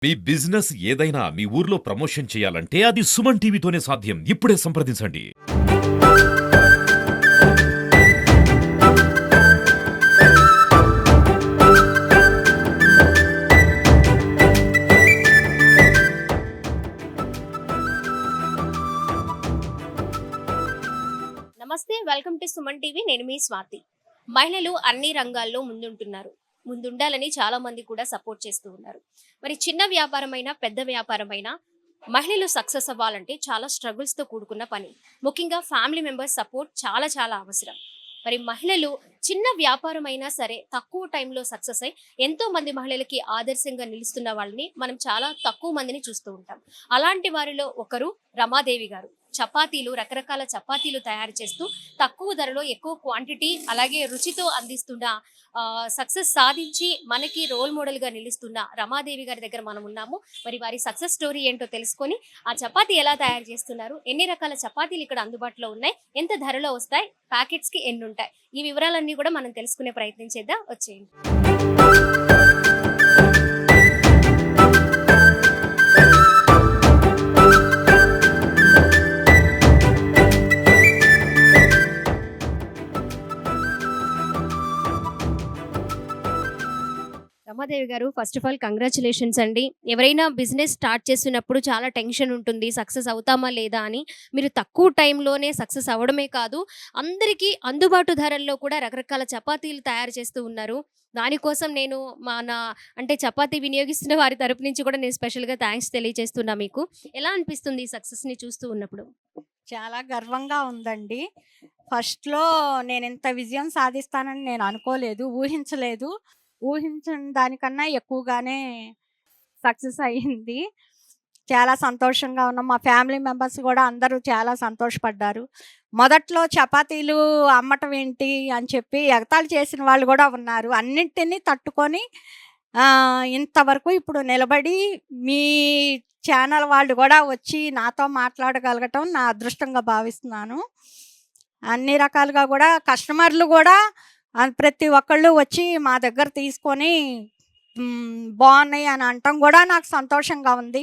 మీ business ఏదైనా మీ ఊర్లో promotion చేయాలంటే అది సుమన్ టీవీతోనే సాధ్యం. ఇప్పుడే సంప్రదించండి. నమస్తే, వెల్కమ్ టు సుమన్ టీవీ. నేను మీ స్వాతి. మహిళలు అన్ని రంగాల్లో ముందుండాలని చాలా మంది కూడా సపోర్ట్ చేస్తూ ఉన్నారు. మరి చిన్న వ్యాపారమైనా పెద్ద వ్యాపారమైనా మహిళలు సక్సెస్ అవ్వాలంటే చాలా స్ట్రగుల్స్ తో కూడుకున్న పని. ముఖ్యంగా ఫ్యామిలీ మెంబర్స్ సపోర్ట్ చాలా చాలా అవసరం. మరి మహిళలు చిన్న వ్యాపారం అయినా సరే తక్కువ టైంలో సక్సెస్ అయ్యి ఎంతో మంది మహిళలకి ఆదర్శంగా నిలుస్తున్న వాళ్ళని మనం చాలా తక్కువ మందిని చూస్తూ ఉంటాం. అలాంటి వారిలో ఒకరు రమాదేవి గారు. రకరకాల చపాతీలు తయారు చేస్తూ తక్కువ ధరలో ఎక్కువ క్వాంటిటీ అలాగే రుచితో అందిస్తున్న సక్సెస్ సాధించి మనకి రోల్ మోడల్ గా నిలుస్తున్న రమాదేవి గారి దగ్గర మనం ఉన్నాము. మరి వారి సక్సెస్ స్టోరీ ఏంటో తెలుసుకొని ఆ చపాతీ ఎలా తయారు చేస్తున్నారు, ఎన్ని రకాల చపాతీలు ఇక్కడ అందుబాటులో ఉన్నాయి, ఎంత ధరలో వస్తాయి, ప్యాకెట్స్ కి ఎన్ని ఉంటాయి, ఈ వివరాలన్నీ కూడా మనం తెలుసుకునే ప్రయత్నం చేద్దాం. వచ్చేయండి. రమాదేవి గారు, ఫస్ట్ ఆఫ్ ఆల్ కంగ్రాచులేషన్స్ అండి. ఎవరైనా బిజినెస్ స్టార్ట్ చేస్తున్నప్పుడు చాలా టెన్షన్ ఉంటుంది, సక్సెస్ అవుతామా లేదా అని. మీరు తక్కువ టైంలోనే సక్సెస్ అవ్వడమే కాదు, అందరికీ అందుబాటు ధరల్లో కూడా రకరకాల చపాతీలు తయారు చేస్తూ ఉన్నారు. దానికోసం నేను అంటే చపాతీ వినియోగిస్తున్న వారి తరపు నుంచి కూడా నేను స్పెషల్గా థ్యాంక్స్ తెలియజేస్తున్నా మీకు. ఎలా అనిపిస్తుంది ఈ సక్సెస్ని చూస్తూ ఉన్నప్పుడు? చాలా గర్వంగా ఉందండి. ఫస్ట్‌లో నేనింత విజయం సాధిస్తానని నేను అనుకోలేదు. ఊహించలేదు. ఊహించిన దానికన్నా ఎక్కువగానే సక్సెస్ అయింది. చాలా సంతోషంగా ఉన్నాం. మా ఫ్యామిలీ మెంబర్స్ గూడా అందరూ చాలా సంతోషపడ్డారు. మొదట్లో చపాతీలు అమ్మటం ఏంటి అని చెప్పి ఎగతాళి చేసిన వాళ్ళు గూడా ఉన్నారు. అన్నిటిని తట్టుకొని ఇంతవరకు ఇప్పుడు నిలబడి మీ ఛానల్ వాళ్ళు గూడా వచ్చి నాతో మాట్లాడగలగటం నా అదృష్టంగా భావిస్తున్నాను. అన్ని రకాలుగా గూడా కస్టమర్లు గూడా ప్రతి ఒక్కళ్ళు వచ్చి మా దగ్గర తీసుకొని బాగున్నాయి అని అనటం కూడా నాకు సంతోషంగా ఉంది.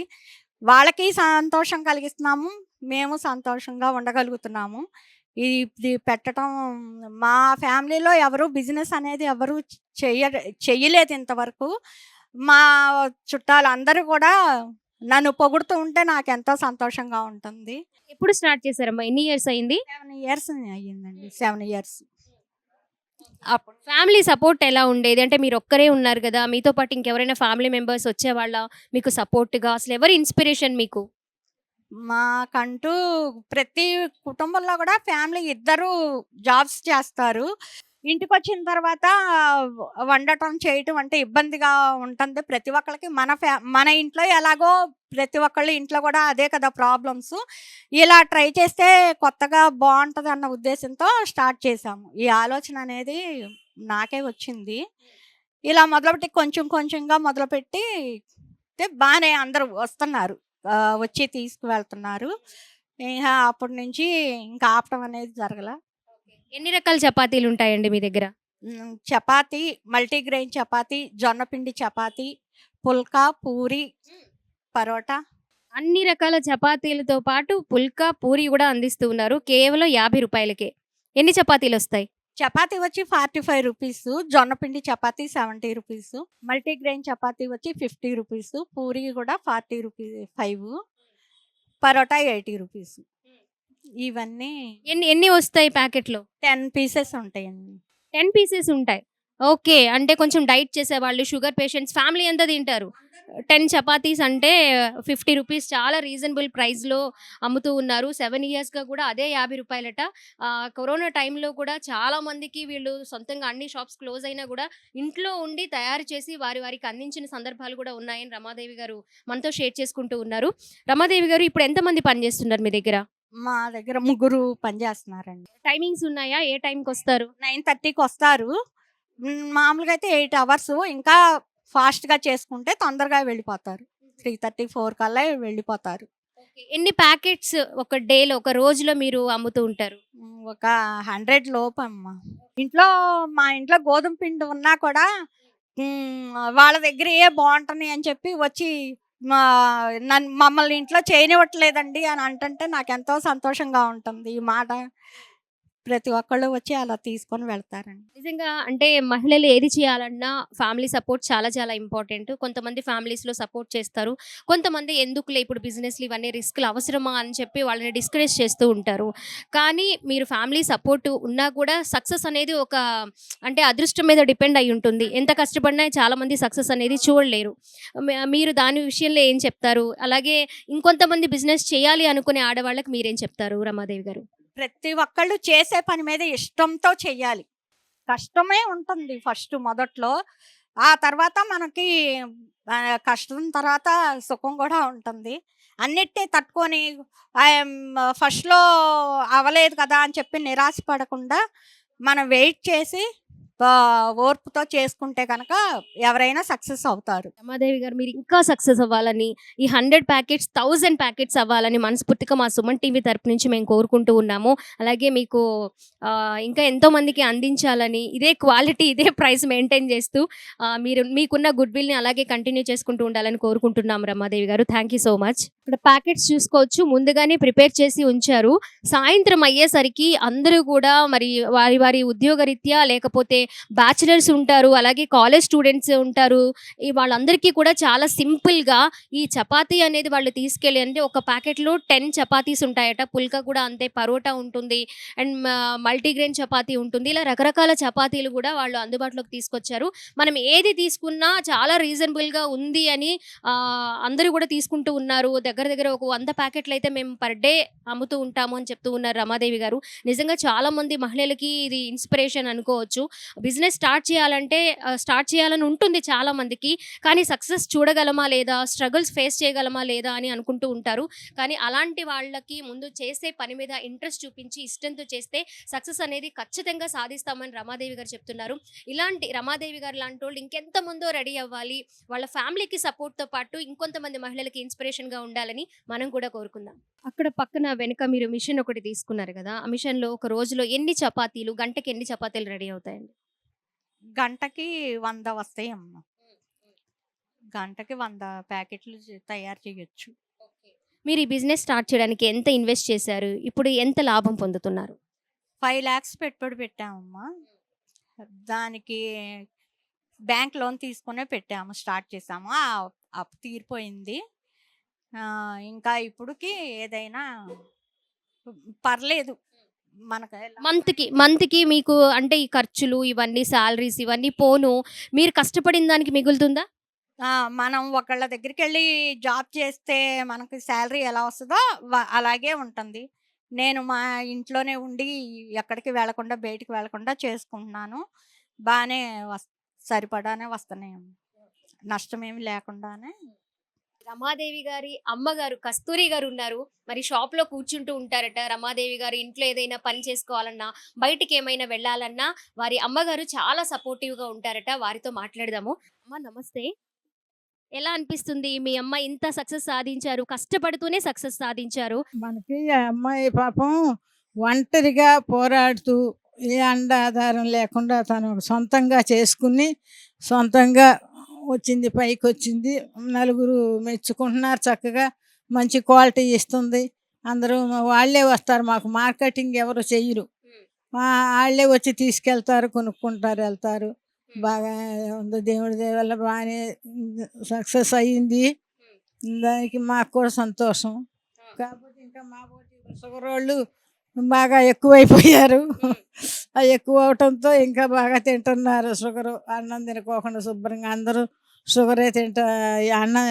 వాళ్ళకి సంతోషం కలిగిస్తున్నాము, మేము సంతోషంగా ఉండగలుగుతున్నాము. ఇది పెట్టడం మా ఫ్యామిలీలో ఎవరు బిజినెస్ అనేది ఎవరు చెయ్యలేదు ఇంతవరకు. మా చుట్టాలు అందరూ కూడా నన్ను పొగుడుతూ ఉంటే నాకు ఎంతో సంతోషంగా ఉంటుంది. ఎప్పుడు స్టార్ట్ చేశారమ్మా? ఎన్ని ఇయర్స్ అయింది? 7 ఇయర్స్ అయ్యిందండి. 7 ఇయర్స్. అప్పుడు ఫ్యామిలీ సపోర్ట్ ఎలా ఉండేది? అంటే మీరు ఒక్కరే ఉన్నారు కదా, మీతో పాటు ఇంకెవరైనా ఫ్యామిలీ మెంబర్స్ వచ్చేవాళ్ళ మీకు సపోర్ట్గా? అసలు ఎవరి ఇన్స్పిరేషన్ మీకు? మాకంటూ ప్రతి కుటుంబంలో కూడా ఫ్యామిలీ ఇద్దరు జాబ్స్ చేస్తారు. ఇంటికొచ్చిన తర్వాత వండటం చేయటం అంటే ఇబ్బందిగా ఉంటుంది ప్రతి ఒక్కళ్ళకి. మన ఇంట్లో ఎలాగో ప్రతి ఒక్కళ్ళ ఇంట్లో కూడా అదే కదా ప్రాబ్లమ్స్. ఇలా ట్రై చేస్తే కొత్తగా బాగుంటుంది అన్న ఉద్దేశంతో స్టార్ట్ చేశాము. ఈ ఆలోచన అనేది నాకే వచ్చింది. ఇలా మొదలుపెట్టి కొంచెం కొంచెంగా మొదలుపెట్టి బాగానే అందరూ వస్తున్నారు, వచ్చి తీసుకువెళ్తున్నారు. అప్పటి నుంచి ఇంకా ఆపటం అనేది జరగల. ఎన్ని రకాల చపాతీలు ఉంటాయండి మీ దగ్గర? చపాతీ, మల్టీగ్రెయిన్ చపాతీ, జొన్నపిండి చపాతీ, పుల్కా, పూరి, పరోటా. అన్ని రకాల చపాతీలతో పాటు పుల్కా, పూరి కూడా అందిస్తూ ఉన్నారు కేవలం 50 రూపాయలకే. ఎన్ని చపాతీలు వస్తాయి? చపాతీ వచ్చి 45 రూపీస్, జొన్నపిండి చపాతీ 70 రూపీస్, మల్టీగ్రెయిన్ చపాతీ వచ్చి 50 రూపీస్, పూరి కూడా 40 రూపీస్ 5, పరోటా 80 రూపీస్. ఇవన్నీ ఎన్ని ఎన్ని వస్తాయి ప్యాకెట్లో? 10 పీసెస్ ఉంటాయండి. 10 పీసెస్ ఉంటాయి. ఓకే, అంటే కొంచెం డైట్ చేసేవాళ్ళు, షుగర్ పేషెంట్స్, ఫ్యామిలీ ఎంత తింటారు? 10 చపాతీస్ అంటే 50 రూపీస్ చాలా రీజనబుల్ ప్రైస్లో అమ్ముతూ ఉన్నారు. 7 ఇయర్స్గా కూడా అదే 50 రూపాయలట. కరోనా టైంలో కూడా చాలా మందికి వీళ్ళు సొంతంగా అన్ని షాప్స్ క్లోజ్ అయినా కూడా ఇంట్లో ఉండి తయారు చేసి వారికి అందించిన సందర్భాలు కూడా ఉన్నాయని రమాదేవి గారు మనతో షేర్ చేసుకుంటూ ఉన్నారు. రమాదేవి గారు, ఇప్పుడు ఎంతమంది పనిచేస్తున్నారు మీ దగ్గర? మా దగ్గర ముగ్గురు పనిచేస్తున్నారండి. టైమింగ్స్ ఉన్నాయా? ఏ టైంకి వస్తారు? 9:30కి వస్తారు. మామూలుగా అయితే 8 అవర్స్. ఇంకా ఫాస్ట్గా చేసుకుంటే తొందరగా వెళ్ళిపోతారు. 3:30, 4 కల్లా వెళ్ళిపోతారు. ఎన్ని ప్యాకెట్స్ ఒక డేలో, ఒక రోజులో మీరు అమ్ముతూ ఉంటారు? ఒక 100 లోపు అమ్మ. మా ఇంట్లో గోధుమ పిండి ఉన్నా కూడా వాళ్ళ దగ్గర ఏ బాగుంటుంది అని చెప్పి వచ్చి మా మమ్మల్ని ఇంట్లో చేయనివ్వట్లేదండి అని అంటుంటే నాకెంతో సంతోషంగా ఉంటుంది ఈ మాట. ప్రతి ఒక్కళ్ళు వచ్చి అలా తీసుకొని వెళ్తారండి. నిజంగా అంటే మహిళలు ఏది చేయాలన్నా ఫ్యామిలీ సపోర్ట్ చాలా చాలా ఇంపార్టెంట్. కొంతమంది ఫ్యామిలీస్‌లో సపోర్ట్ చేస్తారు. కొంతమంది ఎందుకులే ఇప్పుడు బిజినెస్‌లు ఇవన్నీ రిస్క్‌లు అవసరమా అని చెప్పి వాళ్ళని డిస్కరేజ్ చేస్తూ ఉంటారు. కానీ మీరు ఫ్యామిలీ సపోర్ట్ ఉన్నా కూడా సక్సెస్ అనేది ఒక అంటే అదృష్టం మీద డిపెండ్ అయ్యి ఉంటుంది. ఎంత కష్టపడినా చాలామంది సక్సెస్ అనేది చూడలేరు. మీరు దాని విషయంలో ఏం చెప్తారు? అలాగే ఇంకొంతమంది బిజినెస్ చేయాలి అనుకునే ఆడవాళ్ళకి మీరేం చెప్తారు రమాదేవి గారు? ప్రతి ఒక్కళ్ళు చేసే పని మీద ఇష్టంతో చెయ్యాలి. కష్టమే ఉంటుంది ఫస్ట్ మొదట్లో. ఆ తర్వాత మనకి కష్టం తర్వాత సుఖం కూడా ఉంటుంది. అన్నిటిని తట్టుకొని ఫస్ట్‌లో అవ్వలేదు కదా అని చెప్పి నిరాశ పడకుండా మనం వెయిట్ చేసి ఓర్పుతో చేసుకుంటే గనక ఎవరైనా సక్సెస్ అవుతారు. రమాదేవి గారు మీరు ఇంకా సక్సెస్ అవ్వాలని, ఈ 100 ప్యాకెట్స్ 1000 ప్యాకెట్స్ అవ్వాలని మనస్ఫూర్తిగా మా సుమన్ టీవీ తరపు నుంచి మేము కోరుకుంటూ ఉన్నాము. అలాగే మీకు ఇంకా ఎంతో మందికి అందించాలని ఇదే క్వాలిటీ, ఇదే ప్రైస్ మెయింటైన్ చేస్తూ మీరు మీకున్న గుడ్ విల్‌ని అలాగే కంటిన్యూ చేసుకుంటూ ఉండాలని కోరుకుంటున్నాం రమాదేవి గారు. Thank you so much. ఇక్కడ ప్యాకెట్స్ చూసుకోవచ్చు. ముందుగానే ప్రిపేర్ చేసి ఉంచారు. సాయంత్రం అయ్యేసరికి అందరూ కూడా మరి వారి వారి ఉద్యోగరీత్యా లేకపోతే బ్యాచిలర్స్ ఉంటారు. అలాగే కాలేజ్ స్టూడెంట్స్ ఉంటారు. వాళ్ళందరికీ కూడా చాలా సింపుల్‌గా ఈ చపాతీ అనేది వాళ్ళు తీసుకెళ్ళి అంటే ఒక ప్యాకెట్‌లో 10 చపాతీస్ ఉంటాయట. పుల్కా కూడా అంతే, పరోటా ఉంటుంది అండ్ మల్టీగ్రెయిన్ చపాతీ ఉంటుంది. ఇలా రకరకాల చపాతీలు కూడా వాళ్ళు అందుబాటులోకి తీసుకొచ్చారు. మనం ఏది తీసుకున్నా చాలా రీజనబుల్‌గా ఉంది అని అందరూ కూడా తీసుకుంటూ ఉన్నారు. దగ్గర దగ్గర ఒక 100 ప్యాకెట్లయితే మేము పర్ డే అమ్ముతూ ఉంటాము అని చెప్తూ ఉన్నారు రమాదేవి గారు. నిజంగా చాలామంది మహిళలకి ఇది ఇన్‌స్పిరేషన్ అనుకోవచ్చు. బిజినెస్ స్టార్ట్ చేయాలని ఉంటుంది చాలా మందికి. కానీ సక్సెస్ చూడగలమా లేదా, స్ట్రగుల్స్ ఫేస్ చేయగలమా లేదా అని అనుకుంటూ ఉంటారు. కానీ అలాంటి వాళ్ళకి ముందు చేసే పని మీద ఇంట్రెస్ట్ చూపించి ఇష్టంతో చేస్తే సక్సెస్ అనేది ఖచ్చితంగా సాధిస్తామని రమాదేవి గారు చెప్తున్నారు. ఇలాంటి రమాదేవి గారు లాంటోళ్ళు ఇంకెంతమందో రెడీ అవ్వాలి. వాళ్ళ ఫ్యామిలీకి సపోర్ట్‌తో పాటు ఇంకొంతమంది మహిళలకి ఇన్‌స్పిరేషన్‌గా ఉండాలని మనం కూడా కోరుకుందాం. అక్కడ పక్కన వెనక మీరు మిషన్ ఒకటి తీసుకున్నారు కదా! ఆ మిషన్‌లో ఒక రోజులో గంటకి ఎన్ని చపాతీలు రెడీ అవుతాయండి? గంటకి 100 వస్తాయమ్మా. గంటకి 100 ప్యాకెట్లు తయారు చేయొచ్చు. మీరు ఈ బిజినెస్ స్టార్ట్ చేయడానికి ఎంత ఇన్వెస్ట్ చేశారు? ఇప్పుడు ఎంత లాభం పొందుతున్నారు? 5,00,000 పెట్టుబడి పెట్టామమ్మా. దానికి బ్యాంక్ లోన్ తీసుకునే పెట్టాము. స్టార్ట్ చేసాము. ఆ అప్పు తీరిపోయింది. ఇంకా ఇప్పుడుకి ఏదైనా పర్లేదు. మంత్‌కి మీకు అంటే ఈ ఖర్చులు ఇవన్నీ సాలరీస్ ఇవన్నీ పోను మీరు కష్టపడిన దానికి మిగులుతుందా? మనం ఒకళ్ళ దగ్గరికెళ్ళి జాబ్ చేస్తే మనకి సాలరీ ఎలా వస్తదో అలాగే ఉంటుంది. నేను మా ఇంట్లోనే ఉండి ఎక్కడికి వెళ్ళకుండా, బయటికి వెళ్ళకుండా చేసుకుంటున్నాను. బానే సరిపడానే వస్తున్నాయమ్మ. నష్టమేమి లేకుండానే. రమాదేవి గారి అమ్మగారు కస్తూరి గారు ఉన్నారు. మరి షాప్‌లో కూర్చుంటూ ఉంటారట. రమాదేవి గారు ఇంట్లో ఏదైనా పని చేసుకోవాలన్నా, బయటికి ఏమైనా వెళ్ళాలన్నా వారి అమ్మగారు చాలా సపోర్టివ్‌గా ఉంటారట. వారితో మాట్లాడదాము. అమ్మ నమస్తే. ఎలా అనిపిస్తుంది? మీ అమ్మ ఇంత సక్సెస్ సాధించారు. కష్టపడుతూనే సక్సెస్ సాధించారు. మనకి ఆ అమ్మాయి పాపం ఒంటరిగా పోరాడుతూ ఏ ఆధారం లేకుండా తను సొంతంగా చేసుకుని సొంతంగా వచ్చింది, పైకొచ్చింది. నలుగురు మెచ్చుకుంటున్నారు. చక్కగా మంచి క్వాలిటీ ఇస్తుంది. అందరూ వాళ్ళే వస్తారు. మాకు మార్కెటింగ్ ఎవరు చెయ్యరు. వాళ్ళే వచ్చి తీసుకెళ్తారు, కొనుక్కుంటారు, వెళ్తారు. బాగా ఉంది. దేవుడి దయ వల్ల బాగానే సక్సెస్ అయ్యింది. దానికి మాకు కూడా సంతోషం. కాకపోతే ఇంకా మా షుగర్ వాళ్ళు బాగా ఎక్కువైపోయారు. ఎక్కువ అవటంతో ఇంకా బాగా తింటున్నారు. షుగరు అన్నం తినుకోకుండా శుభ్రంగా అందరూ షుగరే అన్నం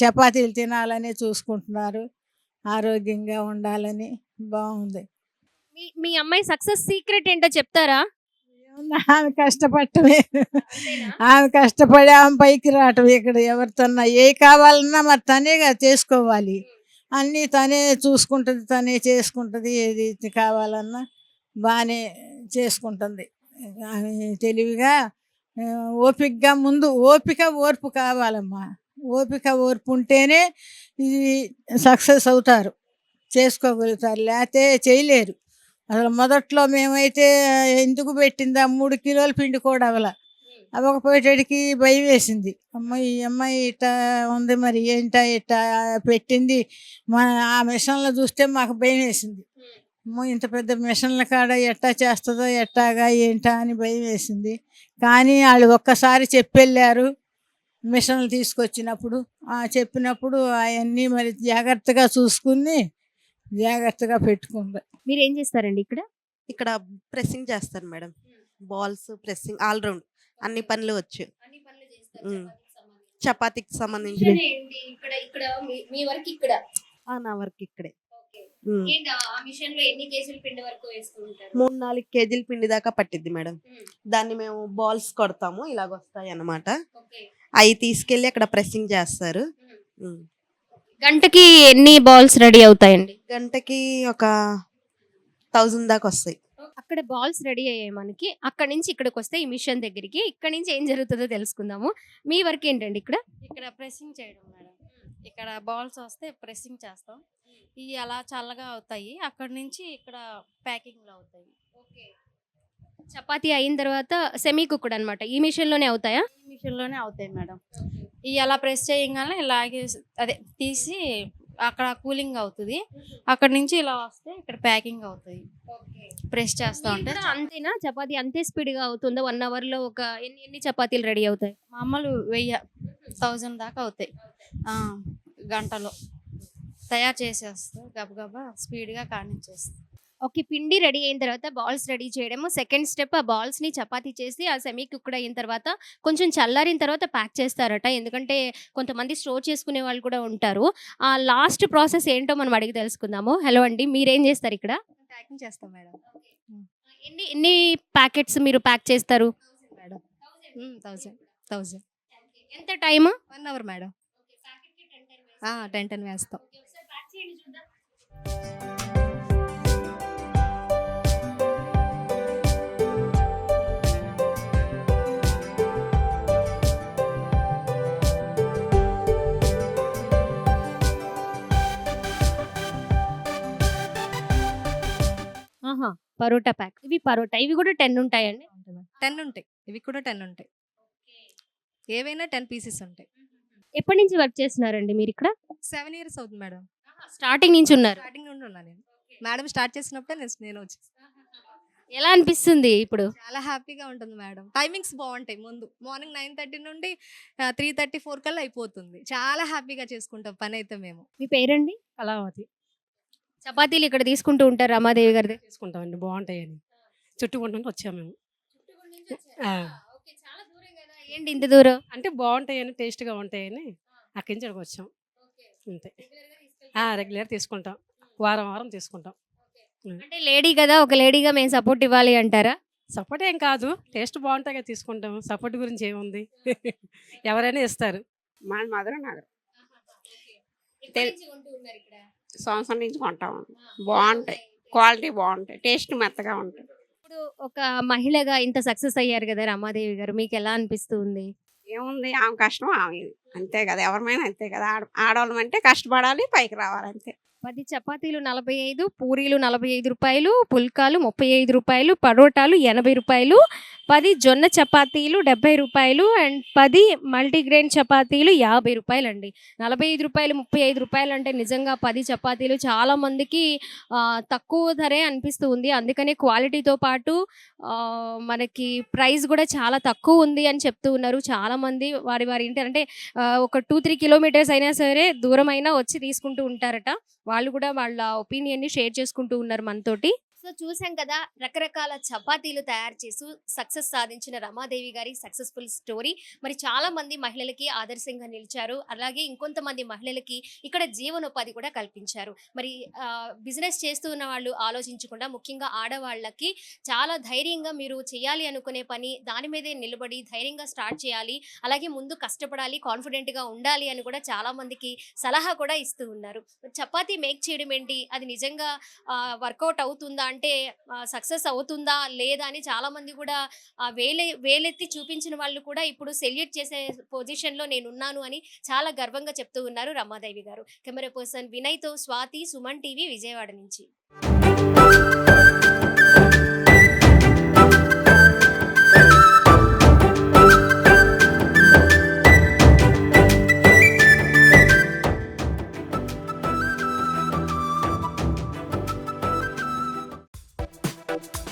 చపాతీలు తినాలని చూసుకుంటున్నారు. ఆరోగ్యంగా ఉండాలని బాగుంది. మీ అమ్మాయి సక్సెస్ సీక్రెట్ ఏంటో చెప్తారా? ఆమె కష్టపడటమే. ఆమె కష్టపడి ఆమె పైకి రావటం. ఇక్కడ ఎవరితోన్నా ఏ కావాలన్నా మరి తనేగా చేసుకోవాలి. అన్నీ తనే చూసుకుంటుంది, తనే చేసుకుంటుంది. ఏది కావాలన్నా బాగానే చేసుకుంటుంది. ఆమె తెలివిగా ఓపికగా ముందు ఓర్పు కావాలమ్మా. ఓర్పు ఉంటేనే ఇది సక్సెస్ అవుతారు, చేసుకోగలుగుతారు. లేకపోతే చేయలేరు. అసలు మొదట్లో మేమైతే ఎందుకు పెట్టిందా 3 కిలోల పిండి కూడా అవల. అవ్వకపోయేటడికి భయం వేసింది. అమ్మ ఈ అమ్మాయి ఇట్టా ఉంది, మరి ఏంటా ఇట్టా పెట్టింది ఆ మిషన్లో చూస్తే మాకు భయం వేసింది. అమ్మో ఇంత పెద్ద మిషన్ల కాడ ఎట్టా చేస్తుందో ఎట్టాగా ఏంటా అని భయం వేసింది. కానీ వాళ్ళు ఒక్కసారి చెప్పెళ్ళారు మిషన్లు తీసుకొచ్చినప్పుడు. చెప్పినప్పుడు అవన్నీ మరి జాగ్రత్తగా చూసుకుని జాగ్రత్తగా పెట్టుకుంది. మీరు ఏం చేస్తారండి ఇక్కడ? ఇక్కడ ప్రెస్సింగ్ చేస్తాను madam. Balls pressing all round అన్ని పనులు వచ్చు. ఉమ్. చపాతీకి సంబంధించిన మిషన్ ఏంటి? ఇక్కడ ఇక్కడ మీ వర్క్ ఇక్కడ. నా వర్క్ ఇక్కడే. ఓకే. ఉమ్. ఏంటి ఆ మిషన్ లో ఎన్ని కేజీల పిండి వరకు వేసుకుంటారు? 3-4 కేజీల పిండి దాకా పట్టిద్ది మేడం. ఉమ్. దాన్ని మేము బాల్స్ కొడతాము, ఇలాగ వస్తాయి అన్నమాట. ఓకే. అవి తీసుకెళ్లి అక్కడ ప్రెస్సింగ్ చేస్తారు. ఉమ్. ఉమ్. గంటకి ఎన్ని బాల్స్ రెడీ అవుతాయండి? గంటకి ఒక 1000 దాకా వస్తాయి. అక్కడ బాల్స్ రెడీ అయ్యాయి మనకి. అక్కడ నుంచి ఇక్కడికి వస్తే ఈ మిషన్ దగ్గరికి, ఇక్కడ నుంచి ఏం జరుగుతుందో తెలుసుకుందాము. మీ వర్క్ ఏంటండి ఇక్కడ? ఇక్కడ ప్రెస్సింగ్ చేయడం మేడం. ఇక్కడ బాల్స్ వస్తే ప్రెస్సింగ్ చేస్తాం. ఇవి అలా చల్లగా అవుతాయి. అక్కడ నుంచి ఇక్కడ ప్యాకింగ్లో అవుతాయి. ఓకే. చపాతీ అయిన తర్వాత సెమీ కుక్డ్ అన్నమాట. ఈ మిషన్ లోనే అవుతాయా? ఈ మిషన్లోనే అవుతాయి మేడం. ఇవి అలా ప్రెస్ చేయగానే ఇలాగే అదే తీసి అక్కడ కూలింగ్ అవుతుంది. అక్కడ నుంచి ఇలా వస్తే ఇక్కడ ప్యాకింగ్ అవుతాయి. ప్రెస్ చేస్తూ ఉంటే ఇక్కడ అంతేనా? చపాతీ అంతే స్పీడ్ గా అవుతుందా? 1 అవర్ లో ఒక ఎన్ని చపాతీలు రెడీ అవుతాయి? మామూలు 1000 దాకా అవుతాయి. గంటలో తయారు చేసేస్తాం, గబగబా స్పీడ్గా కానిచ్చేస్తాం. ఓకే. పిండి రెడీ అయిన తర్వాత బాల్స్ రెడీ చేయడము సెకండ్ స్టెప్. ఆ బాల్స్ ని చపాతీ చేసి ఆ సెమీ కుక్డ్ అయిన తర్వాత కొంచెం చల్లారిన తర్వాత ప్యాక్ చేస్తారట. ఎందుకంటే కొంతమంది స్టోర్ చేసుకునే వాళ్ళు కూడా ఉంటారు. ఆ లాస్ట్ ప్రాసెస్ ఏంటో మనం అడిగి తెలుసుకుందాము. హలో అండి, మీరేం చేస్తారు ఇక్కడ? ప్యాకింగ్ చేస్తాం మేడం. ఎన్ని ఎన్ని ప్యాకెట్స్ మీరు ప్యాక్ చేస్తారు? మేడం 1000 ఎంత టైమ్? 1 hour madam. 10 వేస్తాం. ఆహా, పరోటా ప్యాక్. ఇవి పరోటా, ఇవి కూడా 10 ఉంటాయండి. 10 ఉంటాయి. ఇవి కూడా 10 ఉంటాయి. ఏవైనా 10 పీసెస్ ఉంటాయి. ఎప్పటి నుంచి వర్క్ చేస్తున్నారండి మీరు ఇక్కడ? 7 ఇయర్స్ అవుతుంది మేడం. స్టార్టింగ్ నుంచి ఉన్నారు. స్టార్టింగ్ నుండి ఉన్నా నేను. మేడం స్టార్ట్ చేసినప్పుడే నేను వచ్చి. ఎలా అనిపిస్తుంది ఇప్పుడు? చాలా హ్యాపీగా ఉంటుంది మేడం. టైమింగ్స్ బాగుంటాయి. ముందు మార్నింగ్ 9:30 నుండి 3:34 కల్లా అయిపోతుంది. చాలా హ్యాపీగా చేసుకుంటాం పని అయితే మేము. మీ పేరండి? కళావతి చపాతీలు ఇక్కడ తీసుకుంటూ ఉంటారు రమాదేవి గారి? చేసుకుంటామండి, బాగుంటాయని చుట్టుకుంటూ వచ్చాము మేము. ఆ, ఏంటి ఇంత దూరం? అంటే బాగుంటాయని, టేస్ట్గా ఉంటాయని అక్కడి నుంచి ఇక్కడికి వచ్చాం అంతే. రెగ్యులర్ తీసుకుంటాం, వారం వారం తీసుకుంటాం. అంటే లేడీ కదా, ఒక లేడీగా మేము సపోర్ట్ ఇవ్వాలి అంటారా? సపోర్ట్ ఏం కాదు, టేస్ట్ బాగుంటాయి కదా తీసుకుంటాం. సపోర్ట్ గురించి ఏముంది, ఎవరైనా ఇస్తారు. మాది మధుర నగర్. సంవత్సరం నుంచి కొంటాం. బాగుంటాయి, క్వాలిటీ బాగుంటాయి, టేస్ట్ మెత్తగా ఉంటాయి. ఇప్పుడు ఒక మహిళగా ఇంత సక్సెస్ అయ్యారు కదా రమాదేవి గారు, మీకు ఎలా అనిపిస్తుంది? ఏముంది, ఆమె కష్టం ఆమె అంతే కదా, ఎవరిమైనా అంతే కదా. ఆడవాళ్ళం అంటే కష్టపడాలి, పైకి రావాలి అంతే. 10 చపాతీలు 45, పూరీలు 45 రూపాయలు, పుల్కాలు 35 రూపాయలు, పరోటాలు 80 రూపాయలు, 10 జొన్న చపాతీలు 70 రూపాయలు అండ్ 10 మల్టీగ్రెయిన్ చపాతీలు 50 రూపాయలు అండి. 45 రూపాయలు 35 రూపాయలు అంటే నిజంగా 10 చపాతీలు చాలా మందికి తక్కువ ధరే అనిపిస్తూ ఉంది. అందుకనే క్వాలిటీతో పాటు మనకి ప్రైస్ కూడా చాలా తక్కువ ఉంది అని చెప్తూ ఉన్నారు చాలామంది. వారి ఏంటి అంటే ఒక 2-3 కిలోమీటర్స్ అయినా సరే దూరం అయినా వచ్చి తీసుకుంటూ ఉంటారట. వాళ్ళు కూడా వాళ్ళ ఒపీనియన్ని షేర్ చేసుకుంటూ ఉన్నారు మనతోటి. సో చూసాం కదా, రకరకాల చపాతీలు తయారు చేసి సక్సెస్ సాధించిన రమాదేవి గారి సక్సెస్ఫుల్ స్టోరీ. మరి చాలా మంది మహిళలకి ఆదర్శంగా నిలిచారు. అలాగే ఇంకొంతమంది మహిళలకి ఇక్కడ జీవనోపాధి కూడా కల్పించారు. మరి బిజినెస్ చేస్తూ ఉన్న వాళ్ళు ఆలోచించకుండా ముఖ్యంగా ఆడవాళ్ళకి చాలా ధైర్యంగా మీరు చేయాలి అనుకునే పని దాని మీదే నిలబడి ధైర్యంగా స్టార్ట్ చేయాలి, అలాగే ముందు కష్టపడాలి, కాన్ఫిడెంట్గా ఉండాలి అని కూడా చాలా మందికి సలహా కూడా ఇస్తూ ఉన్నారు. చపాతీ మేక్ చేయడం ఏంటి, అది నిజంగా వర్కౌట్ అవుతుందా అంటే సక్సెస్ అవుతుందా లేదా అని చాలా మంది కూడా వేలెత్తి చూపించిన వాళ్ళు కూడా ఇప్పుడు సెల్యూట్ చేసే పొజిషన్లో నేనున్నాను అని చాలా గర్వంగా చెప్తూ ఉన్నారు రమాదేవి గారు. కెమెరా పర్సన్ వినయ్తో స్వాతి, సుమన్ టీవీ, విజయవాడ నుంచి. Thank you.